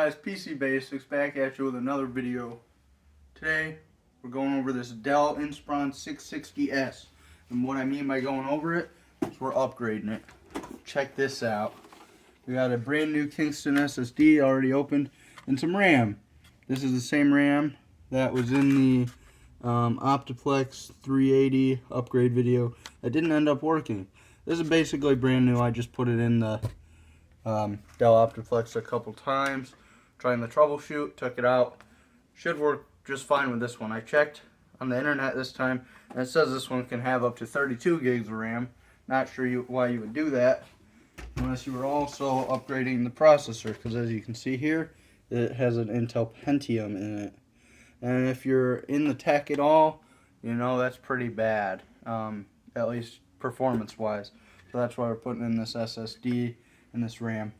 guys, PC Basics back at you with another video. Today we're going over this Dell Inspiron 660s, and what I mean by going over it is we're upgrading it. Check this out. We got a brand new Kingston SSD already opened and some RAM. This is the same RAM that was in the Optiplex 380 upgrade video that didn't end up working. This is basically brand new. I just put it in the Dell Optiplex a couple times, trying the troubleshoot, took it out. Should work just fine with this one. I checked on the internet this time, and it says this one can have up to 32 gigs of RAM. Not sure why you would do that, unless you were also upgrading the processor, because as you can see here, it has an Intel Pentium in it. And if you're in the tech at all, you know that's pretty bad, at least performance-wise. So that's why we're putting in this SSD and this RAM.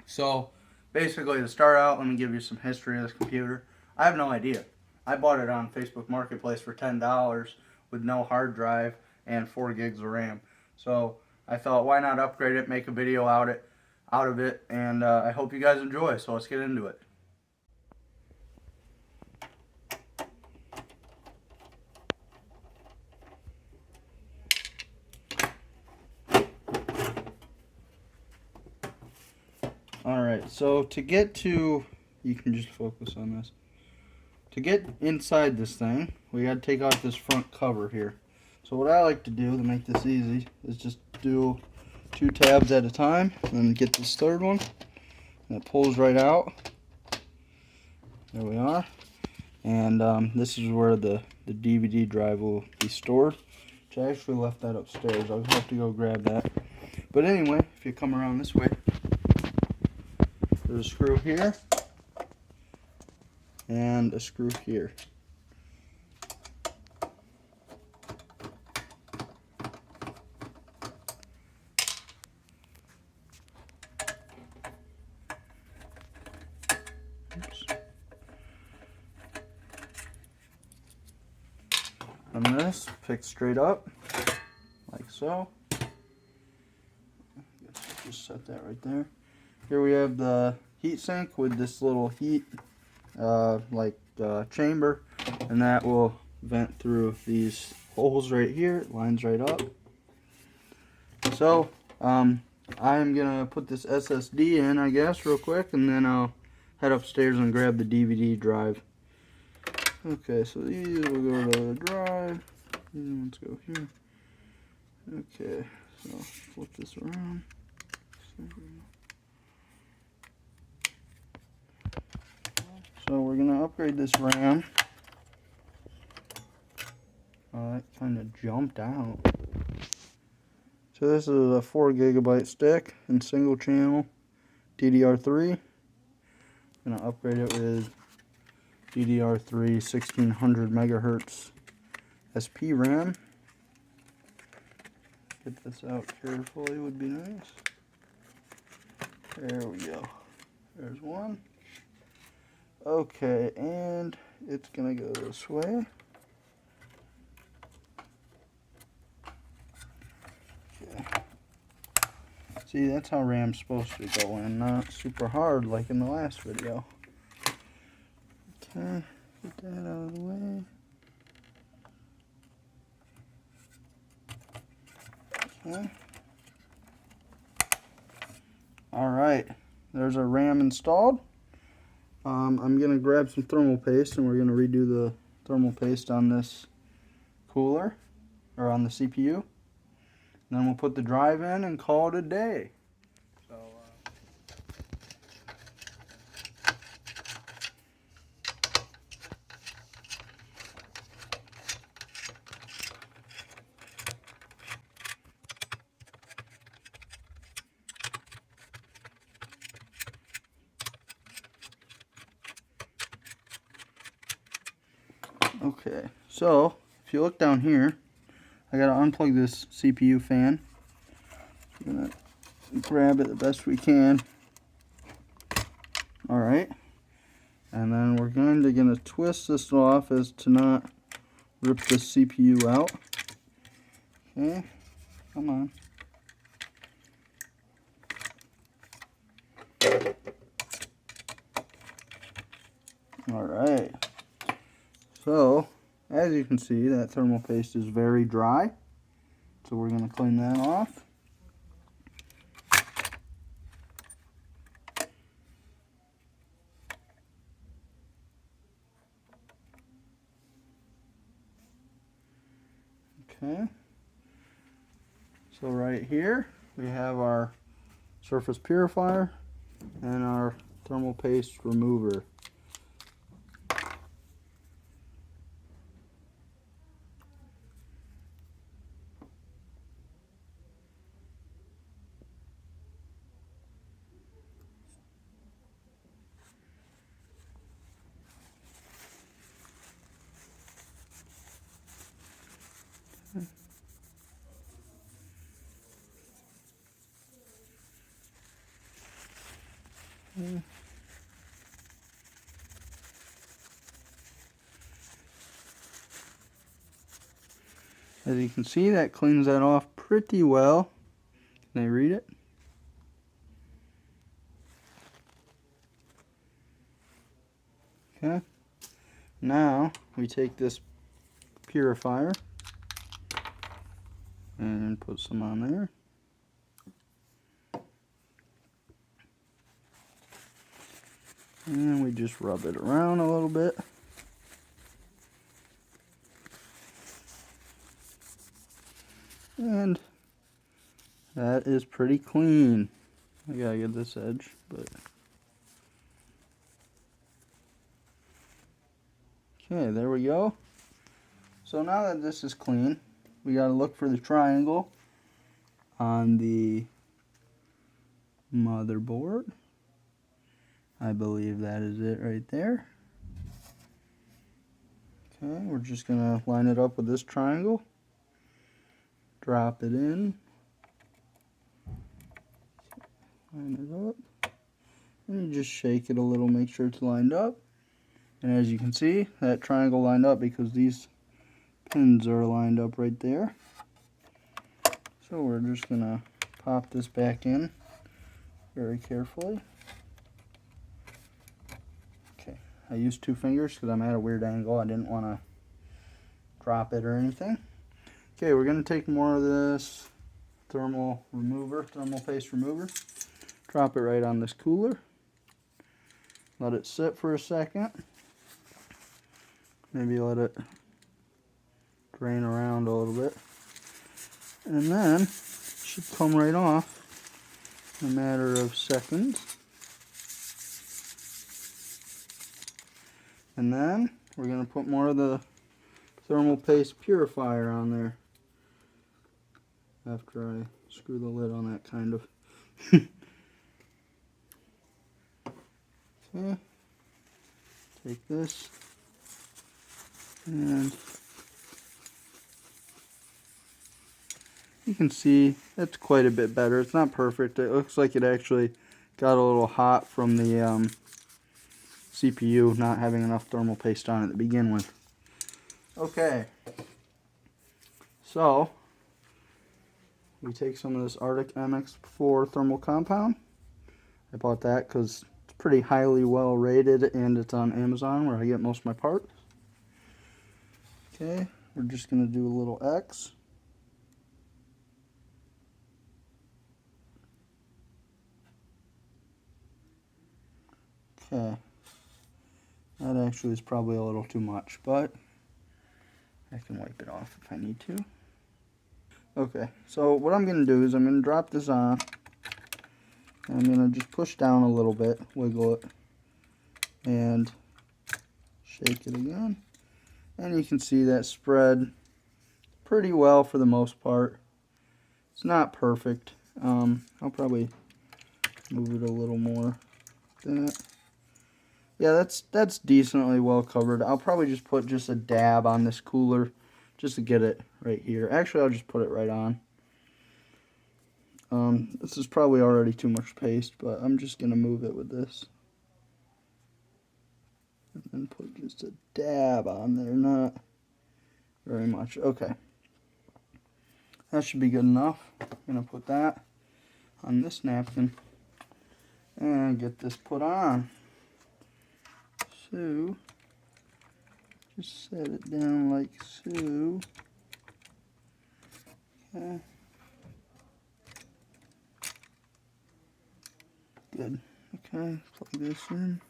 So basically, to start out, let me give you some history of this computer. I have no idea. I bought it on Facebook Marketplace for $10 with no hard drive and 4 gigs of RAM. So I thought, why not upgrade it, make a video out of it, and I hope you guys enjoy. So let's get into it. Alright, so to get to, you can just focus on this. To get inside this thing, we got to take out this front cover here. So what I like to do to make this easy is just do 2 tabs at a time, and then get this third one, and it pulls right out. There we are. And this is where the DVD drive will be stored, which I actually left that upstairs. I'll have to go grab that. But anyway, if you come around this way, there's a screw here and a screw here. Oops. And this picks straight up like so. I guess I'll just set that right there. Here we have the heat sink with this little heat chamber, and that will vent through these holes right here. It lines right up. So I'm gonna put this SSD in, I guess, real quick, and then I'll head upstairs and grab the DVD drive. Okay, so these will go to the drive. These ones go here. Okay, so flip this around. So we're going to upgrade this RAM. That kind of jumped out. So this is a 4 gigabyte stick and single channel DDR3. I'm going to upgrade it with DDR3 1600 megahertz SP RAM. Get this out carefully would be nice. There we go. There's one. Okay, and it's gonna go this way. Okay. See, that's how RAM's supposed to go in, not super hard like in the last video. Okay, get that out of the way. Okay. Alright, there's our RAM installed. I'm going to grab some thermal paste, and we're going to redo the thermal paste on this cooler, or on the CPU. And then we'll put the drive in and call it a day. So, okay, so if you look down here, I gotta unplug this CPU fan. I'm gonna grab it the best we can. Alright, and then we're gonna twist this off as to not rip the CPU out. Okay, come on. Alright, so as you can see, that thermal paste is very dry, so we're going to clean that off. Okay, so right here we have our surface purifier and our thermal paste remover. As you can see, that cleans that off pretty well. Can I read it? Okay. Now we take this purifier and put some on there. And we just rub it around a little bit. And that is pretty clean. I gotta get this edge, but okay, there we go. So now that this is clean, we gotta look for the triangle on the motherboard. I believe that is it right there. Okay, we're just gonna line it up with this triangle. Drop it in. Line it up. And you just shake it a little, make sure it's lined up. And as you can see, that triangle lined up because these pins are lined up right there. So we're just gonna pop this back in very carefully. Okay, I used 2 fingers because I'm at a weird angle. I didn't want to drop it or anything. Okay, we're gonna take more of this thermal paste remover. Drop it right on this cooler. Let it sit for a second. Maybe let it drain around a little bit. And then it should come right off in a matter of seconds. And then we're going to put more of the thermal paste purifier on there. After I screw the lid on that, kind of. Okay. Take this and you can see that's quite a bit better. It's not perfect. It looks like it actually got a little hot from the CPU not having enough thermal paste on it to begin with. Okay, so we take some of this Arctic MX4 thermal compound. I bought that because it's pretty highly well rated and it's on Amazon where I get most of my parts. Okay, we're just going to do a little X. Okay, that actually is probably a little too much, but I can wipe it off if I need to. Okay, so what I'm going to do is I'm going to drop this on. I'm going to just push down a little bit, wiggle it, and shake it again. And you can see that spread pretty well for the most part. It's not perfect. I'll probably move it a little more. Yeah, that's decently well covered. I'll probably just put just a dab on this cooler just to get it right here. Actually, I'll just put it right on. This is probably already too much paste, but I'm just going to move it with this. And then put just a dab on there, not very much. Okay. That should be good enough. I'm going to put that on this napkin and get this put on. so. Just set it down like so. Okay. Good. Okay, plug this in.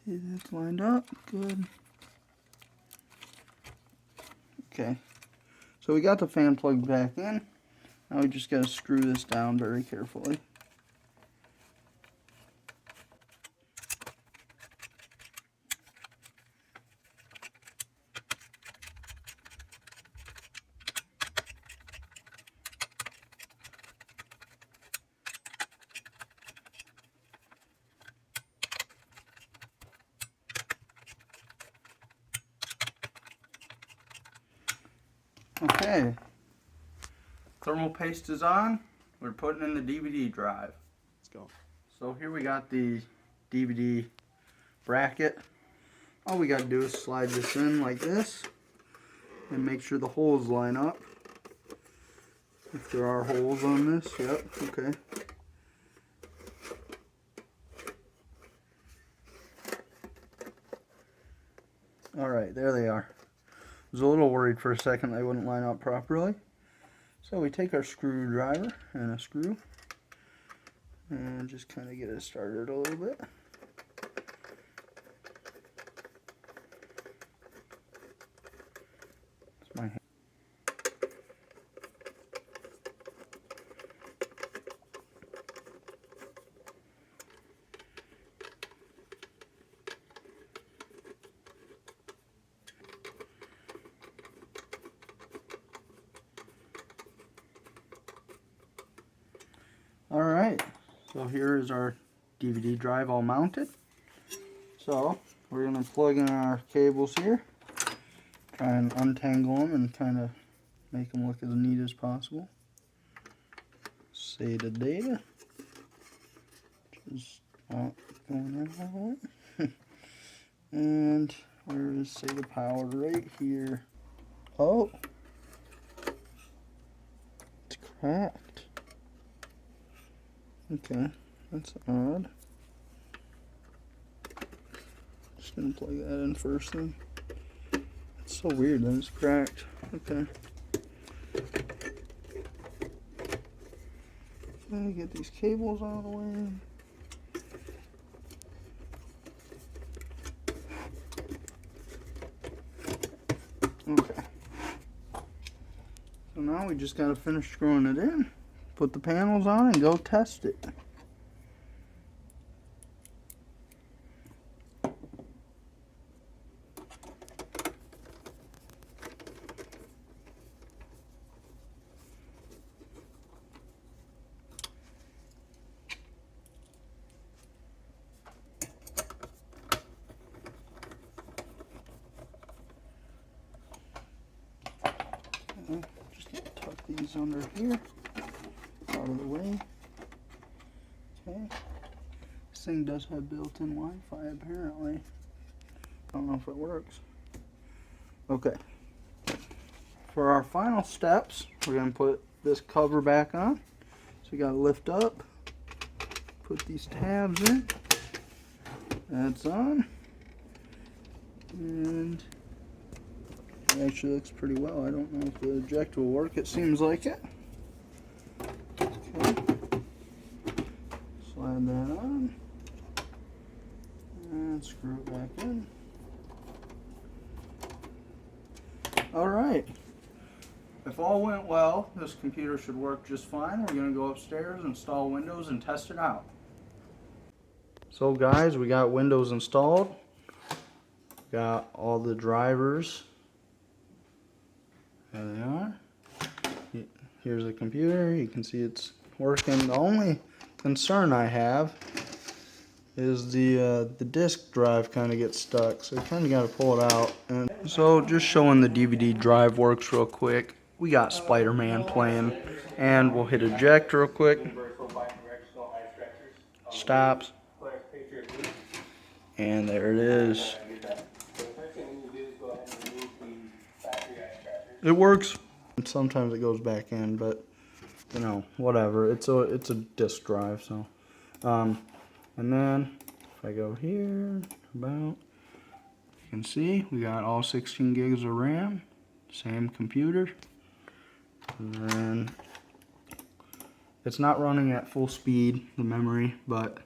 Okay, that's lined up. Good. Okay. So we got the fan plugged back in. Now we just got to screw this down very carefully. Okay, thermal paste is on. We're putting in the DVD drive. Let's go. So here we got the DVD bracket. All we got to do is slide this in like this and make sure the holes line up. If there are holes on this, yep, okay. Alright, there they are. I was a little worried for a second they wouldn't line up properly. So we take our screwdriver and a screw and just kind of get it started a little bit. It's my hand. Alright, so here is our DVD drive all mounted. So we're going to plug in our cables here, try and untangle them and kind of make them look as neat as possible. SATA data, just not going in all the way. And where is SATA power? Right here. Oh, it's cracked. Okay, that's odd. Just gonna plug that in first then. It's so weird that it's cracked. Okay. Okay, get these cables out of the way. Okay. So now we just gotta finish screwing it in. Put the panels on and go test it. Just gonna tuck these under here. Out of the way. Okay. This thing does have built-in Wi-Fi apparently. I don't know if it works. Okay. For our final steps, we're going to put this cover back on. So we got to lift up, put these tabs in. That's on. And it actually looks pretty well. I don't know if the eject will work. It seems like it. Okay. Slide that on and screw it back in. Alright, if all went well, this computer should work just fine. We're going to go upstairs, install Windows, and test it out. So guys, we got Windows installed. Got all the drivers. There they are. Here's the computer. You can see it's working. The only concern I have is the disk drive kind of gets stuck, so you kind of got to pull it out. And so just showing the DVD drive works real quick. We got Spider-Man playing, and we'll hit eject real quick. Stops, and there it is. It works. Sometimes it goes back in, but you know, whatever. It's a disk drive, so. And then if I go here, about, you can see we got all 16 gigs of RAM, same computer. And then it's not running at full speed, the memory, but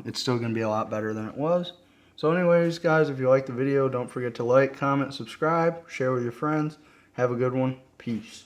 it's still going to be a lot better than it was. So anyways, guys, if you liked the video, don't forget to like, comment, subscribe, share with your friends. Have a good one. Peace.